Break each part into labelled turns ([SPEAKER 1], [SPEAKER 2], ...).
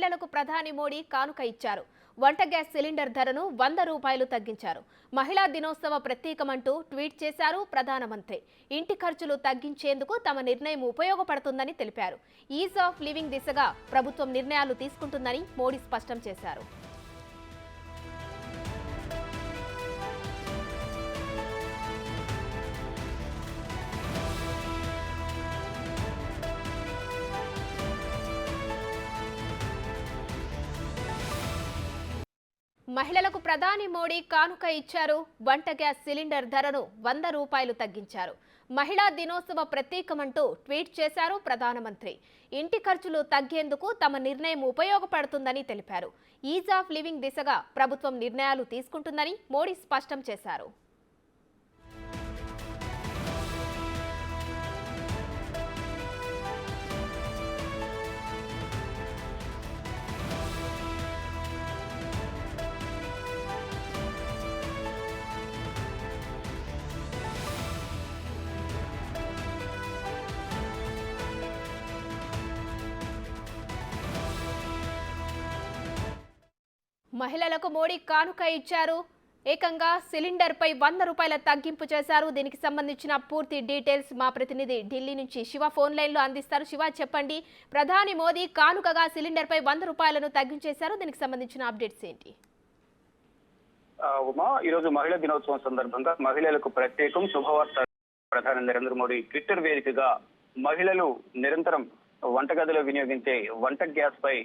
[SPEAKER 1] మహిళలకు ప్రధాని మోడీ కానుక ఇచ్చారు. వంట గ్యాస్ సిలిండర్ ధరను 100 రూపాయలు తగ్గించారు. మహిళా దినోత్సవ ప్రత్యేకమంటూ ట్వీట్ చేశారు ప్రధానమంత్రి. ఇంటి ఖర్చులు తగ్గించేందుకు తమ నిర్ణయం ఉపయోగపడుతుందని తెలిపారు. ఈజ్ ఆఫ్ లివింగ్ దిశగా ప్రభుత్వం నిర్ణయాలు తీసుకుంటుందని మోడీ స్పష్టం చేశారు. మహిళలకు ప్రధాని మోడీ కానుక ఇచ్చారు. వంట గ్యాస్ సిలిండర్ ధరను 100 రూపాయలు తగ్గించారు. మహిళా దినోత్సవ ప్రత్యేకమంటూ ట్వీట్ చేశారు ప్రధానమంత్రి. ఇంటి ఖర్చులు తగ్గేందుకు తమ నిర్ణయం ఉపయోగపడుతుందని తెలిపారు. ఈజ్ ఆఫ్ లివింగ్ దిశగా ప్రభుత్వం నిర్ణయాలు తీసుకుంటుందని మోడీ స్పష్టం చేశారు. మహిళలకు మోడీ కానుక ఇచ్చారు. ఏకంగా సిలిండర్ పై 100 రూపాయల తగ్గింపు చేశారు. దీనికి సంబంధించిన పూర్తి డీటెయిల్స్ మా ప్రతినిధి ఢిల్లీ నుంచి శివ ఫోన్ లైన్ లో అందిస్తారు. శివ, చెప్పండి, ప్రధాని మోదీ కానుకగా సిలిండర్ పై 100 రూపాయలను తగ్గించేశారు. దీనికి సంబంధించిన అప్డేట్స్ ఏంటి?
[SPEAKER 2] ఉమా, ఈరోజు మహిళా దినోత్సవం సందర్భంగా మహిళలకు ప్రత్యేకం శుభవార్త. ప్రధాని నరేంద్ర మోడీ ట్విట్టర్ వేదికగా మహిళలు నిరంతరం వంటగదిలో వినియోగించే వంట గ్యాస్ పై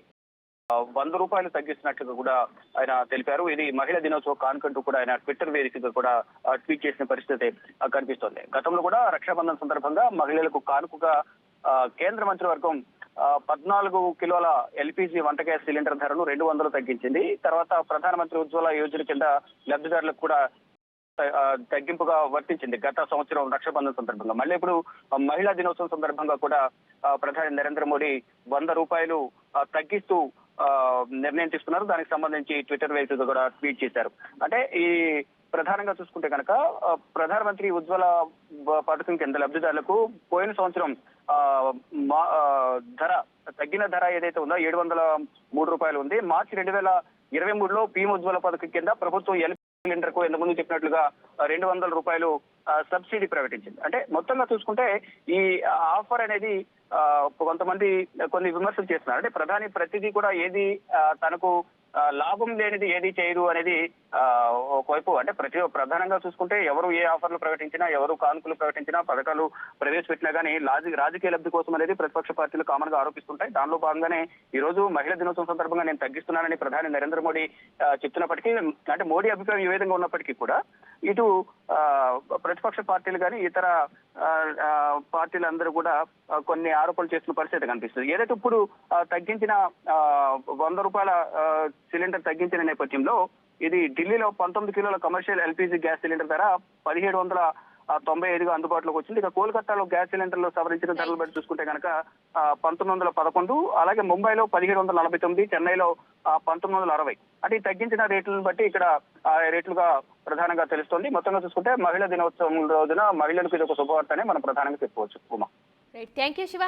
[SPEAKER 2] 100 రూపాయలు తగ్గిస్తున్నట్లుగా కూడా ఆయన తెలిపారు. ఇది మహిళా దినోత్సవ కానుకంటూ కూడా ఆయన ట్విట్టర్ వేదికగా కూడా ట్వీట్ చేసిన పరిస్థితి కనిపిస్తోంది. గతంలో కూడా రక్షాబంధన్ సందర్భంగా మహిళలకు కానుకగా కేంద్ర మంత్రివర్గం 14 కిలోల ఎల్పీజీ వంట గ్యాస్ సిలిండర్ ధరను 200 తగ్గించింది. తర్వాత ప్రధానమంత్రి ఉజ్వల యోజన కింద లబ్ధిదారులకు కూడా తగ్గింపుగా వర్తించింది గత సంవత్సరం రక్షాబంధన్ సందర్భంగా. మళ్ళీ ఇప్పుడు మహిళా దినోత్సవం సందర్భంగా కూడా ప్రధాని నరేంద్ర మోడీ 100 రూపాయలు తగ్గిస్తూ నిర్ణయం తీసుకున్నారు. దానికి సంబంధించి ట్విట్టర్ వేదికగా కూడా ట్వీట్ చేశారు. అంటే ఈ ప్రధానంగా చూసుకుంటే కనుక ప్రధానమంత్రి ఉజ్వల పథకం కింద లబ్ధిదారులకు పోయిన సంవత్సరం ధర తగ్గిన ధర ఏదైతే ఉందో 703 రూపాయలు ఉంది. మార్చి 2023లో పీఎం ఉజ్వల పథకం కింద ప్రభుత్వం సిలిండర్ కు ఎంత ముందు చెప్పినట్లుగా 200 రూపాయలు సబ్సిడీ ప్రకటించింది. అంటే మొత్తంగా చూసుకుంటే ఈ ఆఫర్ అనేది కొంతమంది కొన్ని విమర్శలు చేస్తున్నారు. అంటే ప్రధాని ప్రతిదీ కూడా ఏది తనకు లాభం లేనిది ఏది చేయదు అనేది ఒకవైపు. అంటే ప్రధానంగా చూసుకుంటే ఎవరు ఏ ఆఫర్లు ప్రకటించినా, ఎవరు కానుకలు ప్రకటించినా, పథకాలు ప్రవేశపెట్టినా గానీ రాజకీయ లబ్ధి కోసం అనేది ప్రతిపక్ష పార్టీలు కామన్ గా ఆరోపిస్తుంటాయి. దానిలో భాగంగానే ఈ రోజు మహిళా దినోత్సవం సందర్భంగా నేను తగ్గిస్తున్నానని ప్రధాని నరేంద్ర మోడీ చెప్తున్నప్పటికీ, అంటే మోడీ అభిప్రాయం ఏ విధంగా ఉన్నప్పటికీ కూడా ఇటు ప్రతిపక్ష పార్టీలు కానీ ఇతర పార్టీలందరూ కూడా కొన్ని ఆరోపణలు చేస్తున్న పరిస్థితి కనిపిస్తుంది. ఏదైతే ఇప్పుడు తగ్గించిన 100 రూపాయల సిలిండర్ తగ్గించిన నేపథ్యంలో ఇది ఢిల్లీలో 19 కిలోల కమర్షియల్ ఎల్పీజీ గ్యాస్ సిలిండర్ ధర 1795గా అందుబాటులోకి వచ్చింది. ఇక కోల్కతాలో గ్యాస్ సిలిండర్లు సవరించిన ధరలు బట్టి చూసుకుంటే కనుక 1911, అలాగే ముంబైలో 1749, చెన్నైలో 1960. అంటే ఈ తగ్గించిన రేట్లను బట్టి ఇక్కడ రేట్లుగా ప్రధానంగా తెలుస్తోంది. మొత్తంగా చూసుకుంటే మహిళా దినోత్సవం రోజున మహిళలకు ఇది ఒక శుభవార్తనే మనం ప్రధానంగా చెప్పుకోవచ్చు. Uma,
[SPEAKER 1] thank you Shiva.